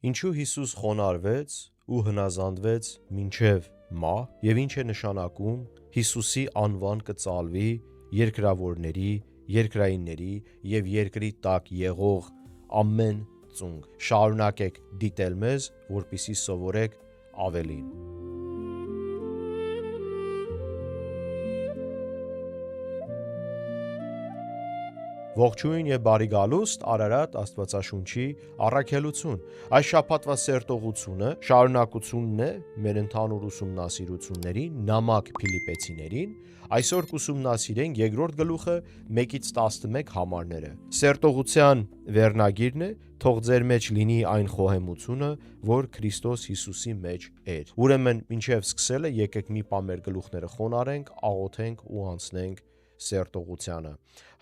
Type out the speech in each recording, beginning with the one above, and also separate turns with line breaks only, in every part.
Ինչու Հիսուս խոնարհվեց ու հնազանդվեց մինչև մահ և ինչ է նշանակում Հիսուսի անվան կծալվի երկրավորների, երկրայինների և երկրի տակ եղող ամեն ծունկ։ Շարունակեք դիտել մեզ, որպեսզի սովորեք ավելին։ Ողջույն և բարի գալուստ Արարատ Աստվածաշունչի առաքելություն։ Այս շաբաթվա սերտողությունը շարունակությունն է մեր ընդհանուր ուսումնասիրությունների նամակ Փիլիպպեցիներին։ Այսօր կուսումնասիրենք երկրորդ գլուխը 1-11 համարները։ Սերտողության վերնագիրն է. թող ձեր մեջ լինի այն խոհեմությունը, որ Քրիստոս Հիսուսի մեջ էր։ Ուրեմն մինչև սկսելը եկեք մի պահ մեր գլուխները խոնարհենք, աղոթենք ու անցնենք սերտողությանը։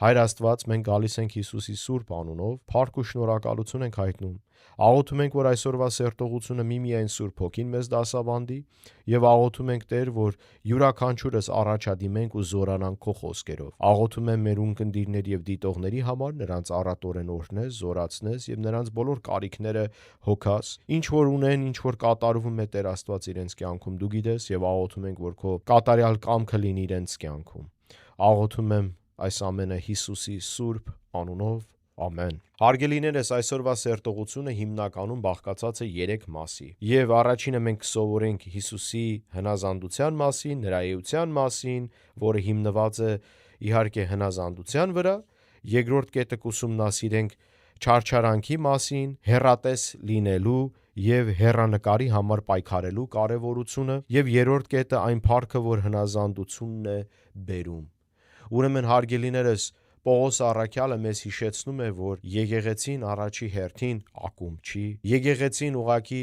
Հայր Աստված, մենք գալիս ենք Հիսուսի սուրբ անունով, փառք ու շնորհակալություն ենք հայտնում։ Աղոթում ենք, որ այսօրվա սերտողությունը միմիայն Սուրբ Հոգին մեզ դասավանդի եւ աղոթում ենք Տեր, որ յուրաքանչյուրս առաջադիմենք ու զորանանք քո խոսքերով։ Աղոթում եմ մեր ունկնդիրների եւ դիտողների համար, նրանց առատորեն օրհնես, զորացնես եւ նրանց բոլոր կարիքները հոգաս, ինչ որ ունեն, ինչ որ կատարվում է Տեր Աստված իրենց կյանքում դու գիտես եւ աղոթում ենք, որ քո կատարյալ կամքը լինի իրենց կյանքում։ Աղոթում եմ այս ամենը Հիսուսի սուրբ անունով, ամեն։ Հարգելիներս, այսօրվա սերտողությունը հիմնականում բաղկացած է 3 մասի։ Եվ առաջինը մենք կսովորենք Հիսուսի հնազանդության մասին, նրա էության մասին, որը հիմնված է իհարկե հնազանդության վրա։ Երկրորդ կետը կուսումնասիրենք չարչարանքի մասին, հեռատես լինելու եւ հեռանկարի համար պայքարելու կարեւորությունը, եւ երրորդ կետը այն փառքը, որ հնազանդությունն է բերում։ Ուրեմն հարգելիներս, Պողոս առաքյալը մեզ հիշեցնում է, որ եկեղեցին առաջի հերթին ակումբ չի, եկեղեցին ուղղակի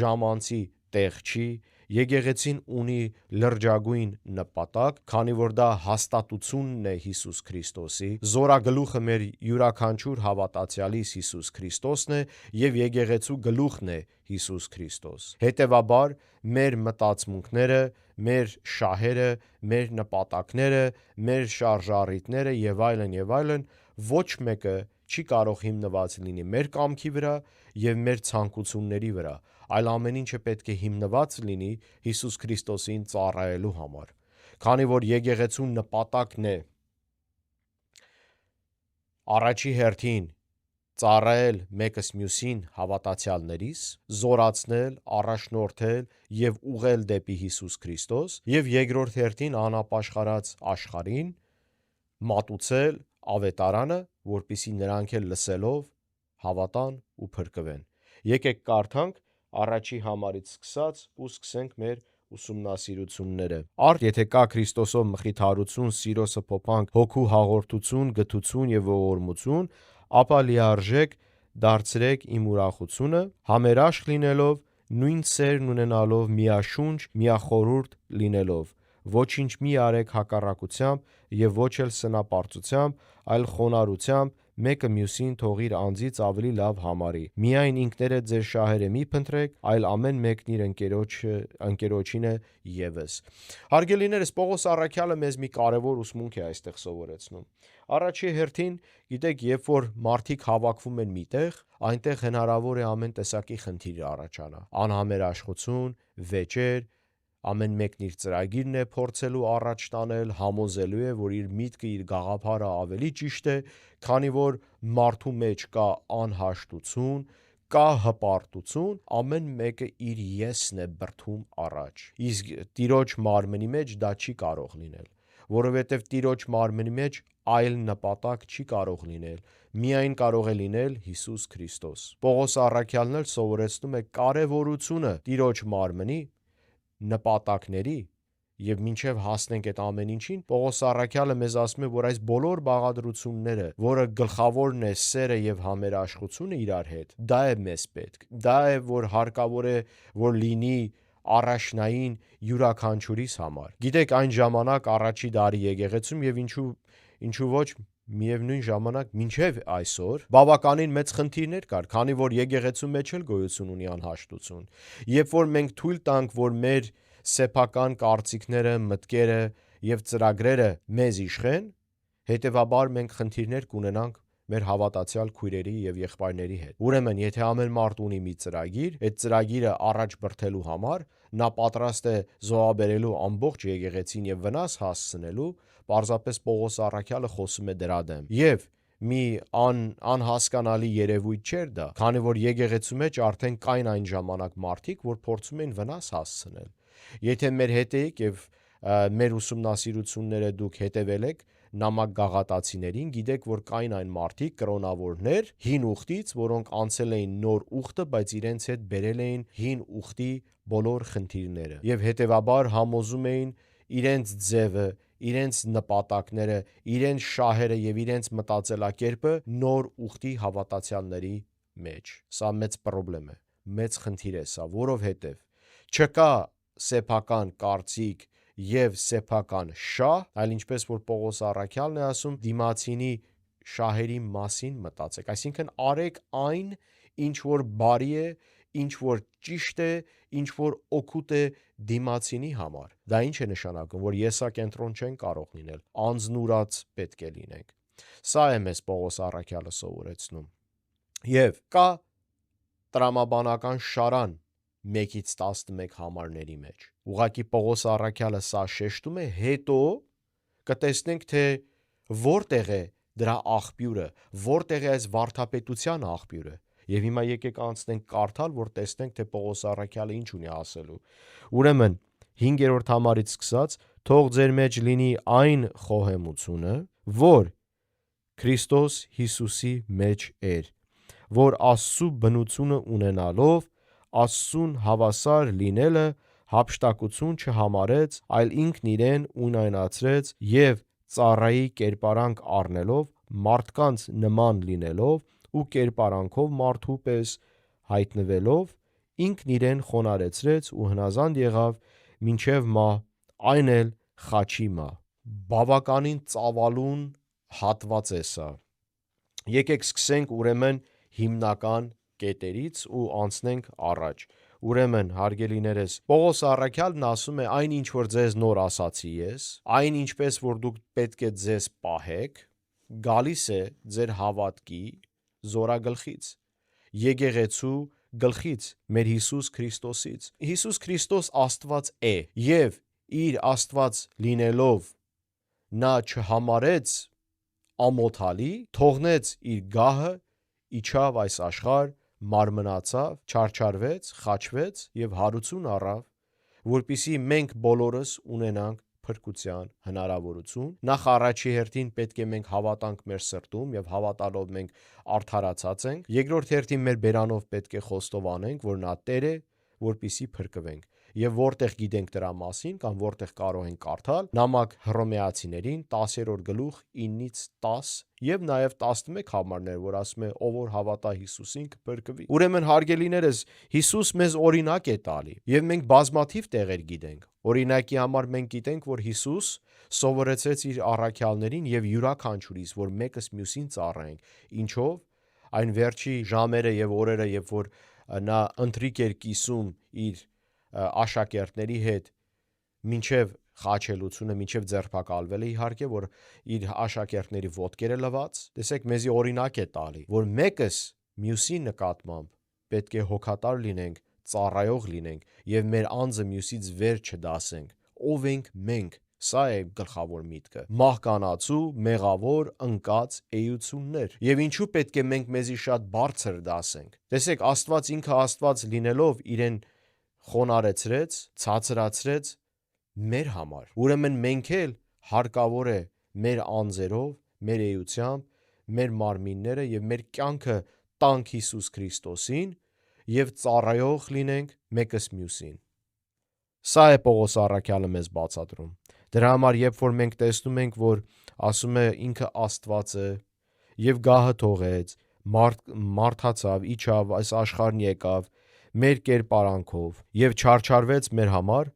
ժամանցի տեղ չի, եկեղեցին ունի լրջագույն նպատակ, քանի որ դա հաստատությունն է Հիսուս Քրիստոսի, զորագլուխը մեր յուրաքանչյուր հավատացյալիս Հիսուս Քրիստոսն է եւ եկեղեցու գլուխն է Հիսուս Քրիստոս։ Հետևաբար մեր մտածմունքները, մեր շահերը, մեր նպատակները, մեր շարժառիթները եւ այլն ոչ մեկը չի կարող հիմնված լինի մեր կամքի վրա եւ մեր ցանկությունների վրա, այլ ամեն ինչը պետք է հիմնված լինի Հիսուս Քրիստոսին ծառայելու համար։ Քանի որ եկեղեցու նպատակն է առաջի հերթին ծառայել մեկս մյուսին հավատացյալներիս, զորացնել, առաջնորդել եւ ուղղել դեպի Հիսուս Քրիստոս, եւ երկրորդ հերթին անապաշխարած աշխարհին մատուցել ավետարանը, որպեսզի նրանք էլ լսելով հավատան ու փրկվեն։ Եկեք կարդանք առաջի համարից սկսած ու սկսենք մեր ուսումնասիրությունները։ Արդ եթե կա Քրիստոսով մխիթարություն, սիրո սփոփանք, հոգու հաղորդություն, գթություն եւ ողորմություն, ապա լիարժեք դարձրեք իմ ուրախությունը, համերաշխ լինելով, նույն սերն ունենալով, միաշունչ, միախորհուրդ լինելով, ոչինչ մի արեք հակառակությամբ եւ ոչ էլ սնապարծությամբ, այլ խոնարհությամբ մեկը մյուսին թող իր անձից ավելի լավ համարի։ Միայն ինքներդ ձեր շահերը մի փնտրեք, այլ ամեն մեկն իր ընկերոջինը ևս։ Հարգելիներս, Պողոս առաքյալը մեզ մի կարևոր ուսմունք է այստեղ սովորեցնում։ Առաջի հերթին, գիտեք, երբ որ մարդիկ հավաքվում են միտեղ, այնտեղ հնարավոր է ամեն տեսակի խնդիր առաջանա։ Անհամերաշխություն, վեճեր, ամեն մեկն իր ծրագիրն է փորձելու առաջ տանել, համոզելու է, որ իր միտքը, իր գաղափարը ավելի ճիշտ է, քանի որ մարդու մեջ կա անհաշտություն, կա հպարտություն, ամեն մեկը իր եսն է բրդում առաջ։ Իսկ Տիրոջ մարմնի մեջ դա չի կարող լինել, որովհետև Տիրոջ մարմնի մեջ այլ նպատակ չի կարող լինել, միայն կարող է լինել Հիսուս Քրիստոս։ Պողոս առաքյալն էլ սովորեցնում է կարևորությունը Տիրոջ մարմնի, նպատակների եւ մինչեւ հասնենք այդ ամեն ինչին, Պողոս առաքյալը մեզ ասում է, որ այս բոլոր բաղադրությունները, որը գլխավորն է սերը եւ համերաշխությունը իրար հետ, դա է մեզ պետք։ Դա է, որ հարկավոր է, որ լինի առաջնային յուրաքանչյուրիս համար։ Գիտեք, այն ժամանակ առաջի դարի եկեղեցում եւ ինչու ոչ միևնույն ժամանակ մինչև այսօր բավականին մեծ խնդիրներ կար, քանի որ եկեղեցու մեջ էլ գոյություն ունի անհաշտություն։ Երբ որ մենք թույլ տանք, որ մեր սեփական կարծիքները, մտքերը եւ ծրագրերը մեզ իշխեն, հետեւաբար մենք խնդիրներ կունենանք մեր հավատացյալ քույրերի եւ եղբայրների հետ։ Ուրեմն, եթե ամեն մարդ ունի մի ծրագիր, այդ ծրագիրը առաջ բրթելու համար նա պատրաստ է զոհաբերելու ամբողջ եկեղեցին եւ վնաս հասցնելու, պարզապես Պողոս առաքյալը խոսում է դրա դեմ։ Եվ մի անհասկանալի երևույթ չէր դա, քանի որ եկեղեցու մեջ արդեն կային այն ժամանակ մարդիկ, որ փորձում էին վնաս հասցնել։ Եթե մեր հետ եք եւ մեր ուսումնասիրությունները դուք հետևել եք նամակ գաղատացիներին, գիտեք, որ կային այն մարդիկ, կրոնավորներ, հին ուխտից, որոնք անցել էին նոր ուխտը, բայց իրենց հետ բերել էին հին ուխտի բոլոր խնդիրները եւ հետեւաբար համոզում էին իրենց ձևը, իրենց նպատակները, իրենց շահերը եւ իրենց մտածելակերպը նոր ուխտի հավատացյալների մեջ։ Սա մեծ խնդրեմ է, մեծ խնդիր է սա, որովհետեւ չկա սեփական կարծիք եւ սեփական շահ, այլ ինչպես որ Պողոս առաքյալն է ասում, դիմացինի շահերի մասին մտածեք, այսինքն արեք այն, ինչ որ բարի է, ինչ որ ճիշտ է, ինչ որ օգուտ է դիմացինի համար։ Դա ինչ է նշանակում, որ եսակենտրոն չեն կարող լինել, անձնուրաց պետք է լինենք։ Սա է մեզ Պողոս առաքյալը սովորեցնում։ Եվ կա տրամաբանական շարան 1-ից 11 համարների մեջ։ Ուղղակի Պողոս առաքյալը սա շեշտում է, հետո կտեսնենք, թե որտեղ է դրա աղբյուրը, որտեղ է այս վարդապետության աղբյուրը։ Եվ հիմա եկեք անցնենք կարդալ, որ տեսնենք, թե Պողոս առաքյալը ինչ ունի ասելու։ Ուրեմն 5-րդ համարից սկսած, թող ձեր մեջ լինի այն խոհեմությունը, որ Քրիստոս Հիսուսի մեջ էր, որ Աստծու բնությունը ունենալով Աստծուն հավասար լինելը հափշտակություն չհամարեց, այլ ինքն իրեն ունայնացրեց եւ ծառայի կերպարանք առնելով, մարդկանց նման լինելով ու կերպարանքով մարդու պես հայտնվելով, ինքն իրեն խոնարհեցրեց ու հնազանդ եղավ մինչև մահ, այն էլ խաչի մահ։ Բավականին ծավալուն հատված է սա։ Եկեք սկսենք ուրեմն հիմնական կետերից ու անցնենք առաջ։ Ուրեմն, հարգելիներս, Պողոս առաքյալն ասում է այն, ինչ որ ձեզ նոր ասացի ես, այն ինչպես որ դուք պետք է ձեզ պահեք, գալիս է ձեր հավատքի զորագլխից, եկեղեցու գլխից, մեր Հիսուս Քրիստոսից։ Հիսուս Քրիստոս Աստված է եւ իր Աստված լինելով նա չհամարեց ամոթալի, թողնեց իր գահը, իջավ այս աշխարհ, մարմնացավ, չարչարվեց, խաչվեց եւ հարություն առավ, որպիսի մենք բոլորս ունենանք փրկության հնարավորություն։ Նախ առաջի հերթին պետք է մենք հավատանք մեր սրտում եւ հավատալով մենք արդարացած ենք։ Երկրորդ հերթին մեր բերանով պետք է խոստովանենք, որ նա Տեր է, որպիսի փրկվենք։ Եվ որտեղ գիտենք դրա մասին կամ որտեղ կարող ենք կարդալ նամակ Հռոմեացիներին 10-րդ գլուխ 9-ից 10 եւ նաեւ 11 համարներ, որ ասում է ով որ հավատա Հիսուսին կփրկվի։ Ուրեմն հարգելիներս, Հիսուս մեզ օրինակ է տալի եւ մենք բազմաթիվ տեղեր գիտենք։ Օրինակի համար մենք գիտենք, որ Հիսուս սովորեցրեց իր առաքյալներին եւ յուրաքանչյուրիս, որ մեկս մյուսին ծառայենք։ Ինչով? Այն վերջի ժամերը եւ օրերը, երբ որ նա ընթրիք էր կիսում իր աշակերտների հետ մինչև խաչելությունը, մինչև ձերբակալվելը, իհարկե, որ իր աշակերտների ոտքերը լվաց, տեսեք, մեզի օրինակ է տալի, որ մեկս մյուսի նկատմամբ պետք է հոգատար լինենք, ծառայող լինենք եւ մեր անձը մյուսից վեր չդասենք։ Ով ենք մենք։ Սա է գլխավոր միտքը։ Մահկանացու, մեղավոր, ընկած էություններ։ Եվ ինչու պետք է մենք մեզի շատ բարձր դասենք։ Տեսեք, Աստված ինքը Աստված լինելով իրեն խոնարեցրեց, ցածրացրեց մեր համար։ Ուրեմն մենք էլ հարկավոր է մեր անձերով, մեր էությամբ, մեր մարմինները եւ մեր կյանքը տանք Հիսուս Քրիստոսին եւ ծառայող լինենք մեկս մյուսին։ Սա է Պողոս առաքյալը մեզ բացատրում։ Դրա համար, երբ որ մենք տեսնում ենք, որ ասում է ինքը Աստված է եւ գահը թողեց, մարդացավ, իջավ, այս աշխարհն եկավ մեր կերպարանքով եւ չարչարվեց մեր համար,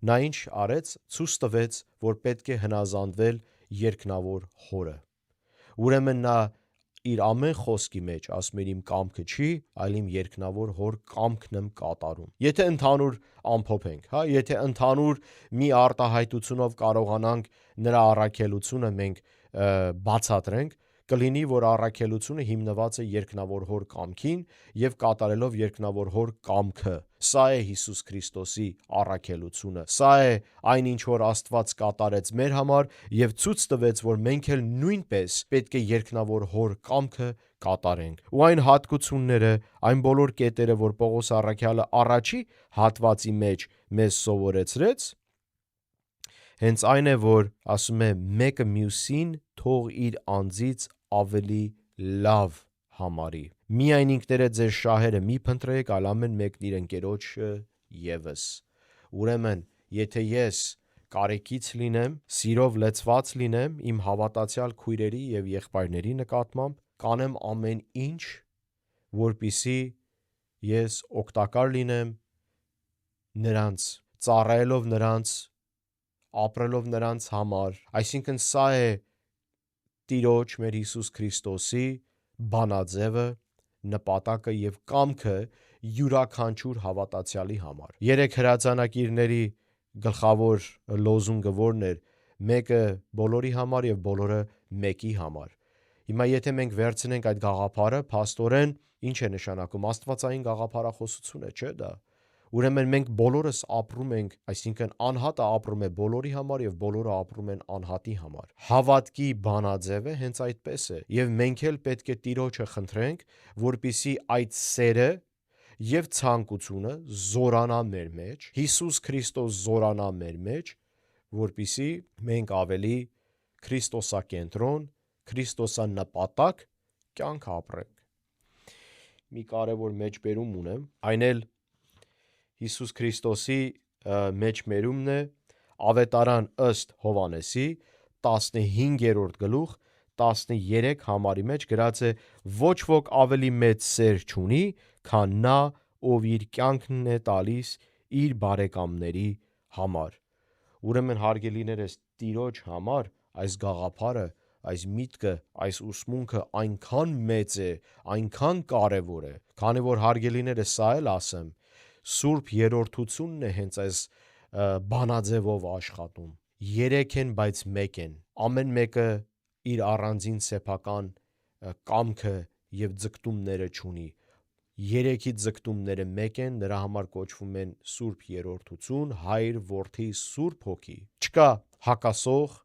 նա ինչ արեց, ցույց տվեց, որ պետք է հնազանդվել երկնավոր Հորը։ Ուրեմն նա իր ամեն խոսքի մեջ ասում էր իմ կամքը չի, այլ իմ երկնավոր Հոր կամքն եմ կատարում։ Եթե ընդհանուր ամփոփենք, եթե ընդհանուր մի արտահայտությունով կարողանանք նրա առաքելությունը մենք բացատրենք, կլինի, որ առաքելությունը հիմնված է երկնավոր հոր կամքին եւ կատարելով երկնավոր հոր կամքը։ Սա է Հիսուս Քրիստոսի առաքելությունը։ Սա է այն, ինչ որ Աստված կատարեց մեր համար եւ ցույց տվեց, որ մենք էլ նույնպես պետք է երկնավոր հոր կամքը կատարենք։ Ու այն հատկությունները, այն բոլոր կետերը, որ Պողոս առաքյալը առաջի հատվածի մեջ մեզ սովորեցրեց, հենց այն է, որ ասում է մեկը մյուսին թող իր անձից ավելի լավ համարի։ Միայն ինքներդ ձեր շահերը մի փնտրեք, այլ ամեն մեկն իր ընկերոջը ևս։ Ուրեմն, եթե ես կարեկից լինեմ, սիրով լեցված լինեմ իմ հավատացյալ քույրերի եւ եղբայրների նկատմամբ, կանեմ ամեն ինչ, որպիսի ես օգտակար լինեմ նրանց, ծառայելով նրանց, ապրելով նրանց համար, այսինքն սա է Տիրոջ մեր Հիսուս Քրիստոսի բանաձևը, նպատակը եւ կամքը յուրաքանչյուր հավատացյալի համար։ 3 հրացանակիրների գլխավոր լոզունգը որն էր, մեկը բոլորի համար եւ բոլորը մեկի համար։ Հիմա եթե մենք վերցնենք այդ գաղափարը, փաստորեն ինչ է նշանակում, աստվածային գաղափարախոսություն է, չէ՞ դա։ Ուրեմն մենք բոլորս ապրում ենք, այսինքն անհատը ապրում է բոլորի համար եւ բոլորը ապրում են անհատի համար։ Հավատքի բանաձևը հենց այդպես է եւ մենք էլ պետք է Տիրոջը խնդրենք, որպիսի այդ սերը եւ ցանկությունը զորանա մեր մեջ, Հիսուս Քրիստոս զորանա մեր մեջ, որպիսի մենք ավելի քրիստոսակենտրոն, քրիստոսանպատակ կյանք ապրենք։ Մի կարևոր մեջբերում ունեմ, այն էլ Հիսուս Քրիստոսի մեջբերումն է Ավետարան ըստ Հովհաննեսի 15-րդ գլուխ 13 համարի մեջ գրած է. ոչ ոք ավելի մեծ սեր չունի, քան նա, ով իր կյանքն է տալիս իր բարեկամների համար։ Ուրեմն հարգելիներս, Տիրոջ համար այս գաղափարը, այս միտքը, այս ուսմունքը այնքան մեծ է, այնքան կարևոր է, քանի որ հարգելիներս սա էլ ասեմ, Սուրբ երրորդությունն է հենց այս բանաձևով աշխատում։ 3 են, բայց 1 են։ Ամեն մեկը իր առանձին սեփական կամքը եւ ձգտումները չունի։ 3-ի ձգտումները 1 են, նրա համար կոչվում են Սուրբ երրորդություն, Հայր, Որդի, Սուրբ Հոգի։ Չկա հակասող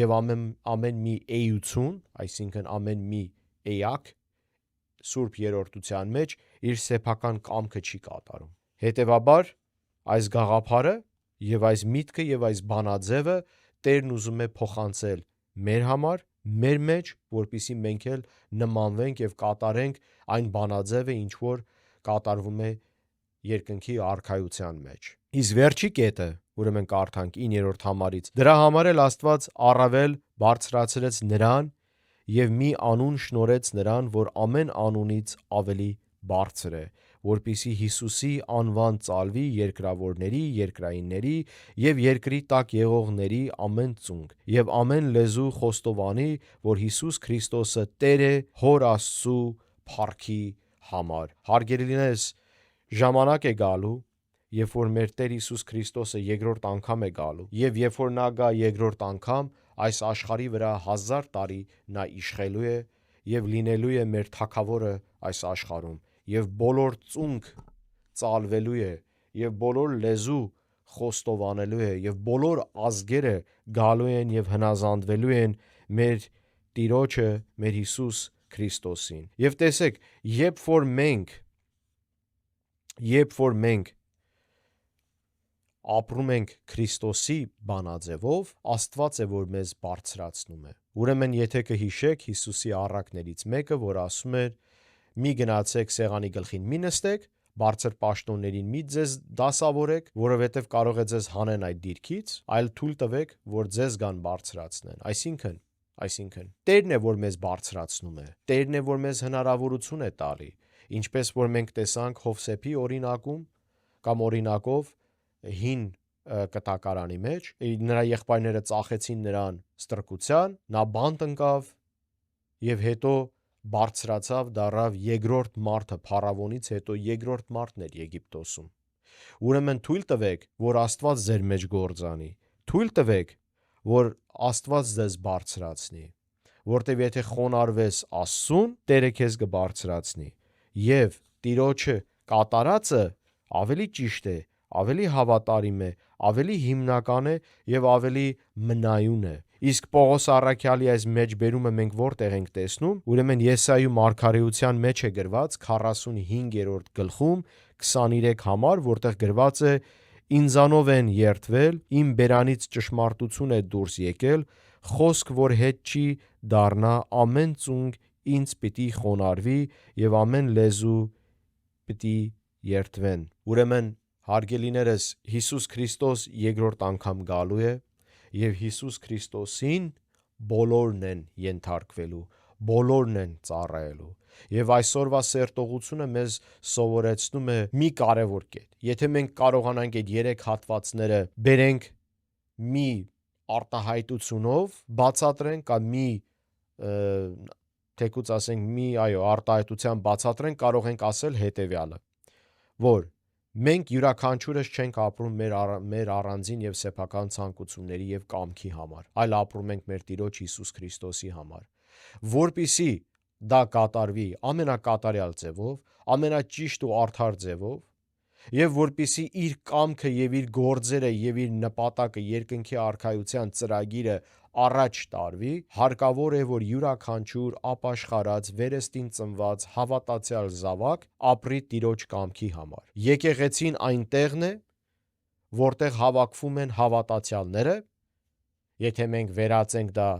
եւ ամեն մի էություն, այսինքն ամեն մի էակ Սուրբ երրորդության մեջ իր սեփական կամքը չի կատարում։ Հետևաբար այս գաղափարը եւ այս միտքը եւ այս բանաձևը Տերն ուզում է փոխանցել մեր համար, մեր մեջ, որպիսի մենք էլ նմանվենք եւ կատարենք այն բանաձևը, ինչ որ կատարվում է երկնքի արքայության մեջ։ Իսկ վերջի կետը, ուրեմն կարդանք 9-րդ համարից, դրա համար էլ Աստված առավել բարձրացրեց նրան եւ մի անուն շնորհեց նրան, որ ամեն անունից ավելի բարձր է, որպիսի Հիսուսի անվան ծալվի երկրավորների, երկրայինների եւ երկրի տակ եղողների ամեն ծունկ, եւ ամեն լեզու խոստովանի, որ Հիսուս Քրիստոսը Տեր է Հոր Աստծու փառքի համար։ Հարգելիներս, ժամանակ է գալու, երբ որ մեր Տեր Հիսուս Քրիստոսը երկրորդ անգամ է գալու, եւ երբ որ նա գա երկրորդ անգամ, այս աշխարհի վրա 1000 տարի նա իշխելու է եւ լինելու է մեր թագավորը այս աշխարհում, եւ բոլոր ծունկ ծալվելու է, եւ բոլոր լեզու խոստովանելու է, եւ բոլոր ազգերը գալու են եւ հնազանդվելու են մեր Տիրոջը, մեր Հիսուս Քրիստոսին։ Եվ տեսեք, երբ որ մենք ապրում ենք Քրիստոսի բանաձևով, Աստված է, որ մեզ բարձրացնում է։ Ուրեմն, եթե կհիշեք Հիսուսի առակներից մեկը, որ ասում էր. մի գնացեք սեղանի գլխին մի նստեք, բարձր պաշտոններին մի ձեզ դասավորեք, որովհետև կարող է ձեզ հանեն այդ դիրքից, այլ թույլ տվեք, որ ձեզ գան բարձրացնեն։ Այսինքն, Տերն է, որ մեզ բարձրացնում է, Տերն է, որ մեզ հնարավորություն է տալի, ինչպես որ մենք տեսանք Հովսեփի օրինակում կամ օրինակով հին կտակարանի մեջ, նրա եղբայրները ծախեցին նրան ստրկության, նա բանտ ընկավ եւ հետո բարձրացավ, դառավ երկրորդ մարդը, փարավոնից հետո երկրորդ մարդն էր Եգիպտոսում։ Ուրեմն թույլ տվեք, որ Աստված ձեր մեջ գործանի, թույլ տվեք, որ Աստված ձեզ բարձրացնի, որտեվ եթե խոնարհվես Աստծուն, Տերը քեզ կբարձրացնի։ Եվ Տիրոջը կատարածը ավելի ճիշտ է, ավելի հավատարիմ է, ավելի հիմնական է եւ ավելի մնայուն է։ Իսկ Պողոս առաքյալի այս մեջբերումը մենք որտեղ ենք տեսնում։ Ուրեմն Եսայու մարգարեության մեջ է գրված 45-րդ գլխում 23 համար, որտեղ գրված է. «Ինձանով են երդվել, իմ բերանից ճշմարտություն է դուրս եկել, խոսք, որ հետ չի դառնա, ամեն ծունկ ինձ պիտի խոնարհվի եւ ամեն լեզու պիտի երդվեն»։ Ուրեմն, հարգելիներս, Հիսուս Քրիստոս երկրորդ անգամ գալու է եւ Հիսուս Քրիստոսին բոլորն են ենթարկվելու, բոլորն են ծառայելու։ Եվ այսօրվա սերտողությունը մեզ սովորեցնում է մի կարևոր կետ։ Եթե մենք կարողանանք այդ 3 հատվածները բերենք մի արտահայտությունով, բացատրենք կամ մի թեկուց ասենք մի արտահայտության բացատրենք, կարող ենք ասել հետևյալը, որ մենք յուրաքանչյուրս չենք ապրում մեր առանձին եւ սեփական ցանկությունների եւ կամքի համար, այլ ապրում ենք մեր Տիրոջ Հիսուս Քրիստոսի համար, որպիսի դա կատարվի ամենակատարյալ ձևով, ամենաճիշտ ու արդար ձևով, եւ որպիսի իր կամքը եւ իր գործերը եւ իր նպատակը երկնքի արքայության ծրագիրը առաջ տարվի, հարկավոր է, որ յուրաքանչյուր ապաշխարած, վերստին ծնված, հավատացյալ զավակ ապրի Տիրոջ կամքի համար։ Եկեղեցին այն տեղն է, որտեղ հավաքվում են հավատացյալները, եթե մենք վերածենք դա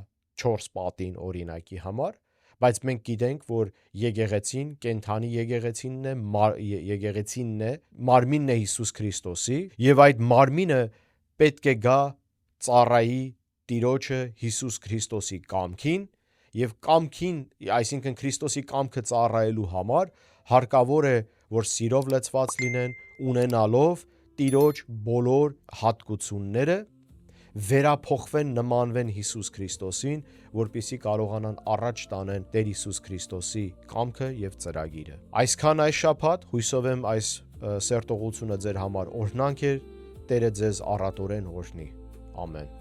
4 պատին օրինակի համար, բայց մենք գիտենք, որ եկեղեցին կենդանի եկեղեցինն է, մարմինն է Հիսուս Քրիստոսի, եւ այդ մարմինը պետք է գա ծառայի Տիրոջը Հիսուս Քրիստոսի կամքին, եւ կամքին, այսինքն Քրիստոսի կամքը ծառայելու համար հարկավոր է, որ սիրով լցված լինեն, ունենալով Տիրոջ բոլոր հատկությունները, վերափոխվեն, նմանվեն Հիսուս Քրիստոսին, որպեսզի կարողանան առաջ տանեն Տեր Հիսուս Քրիստոսի կամքը եւ ծրագիրը։ Այսքան այս շաբաթ, հույսով եմ այս սերտողությունը ձեր համար օրհնանք էր, Տերը ձեզ առատորեն օրհնի։ Ամեն։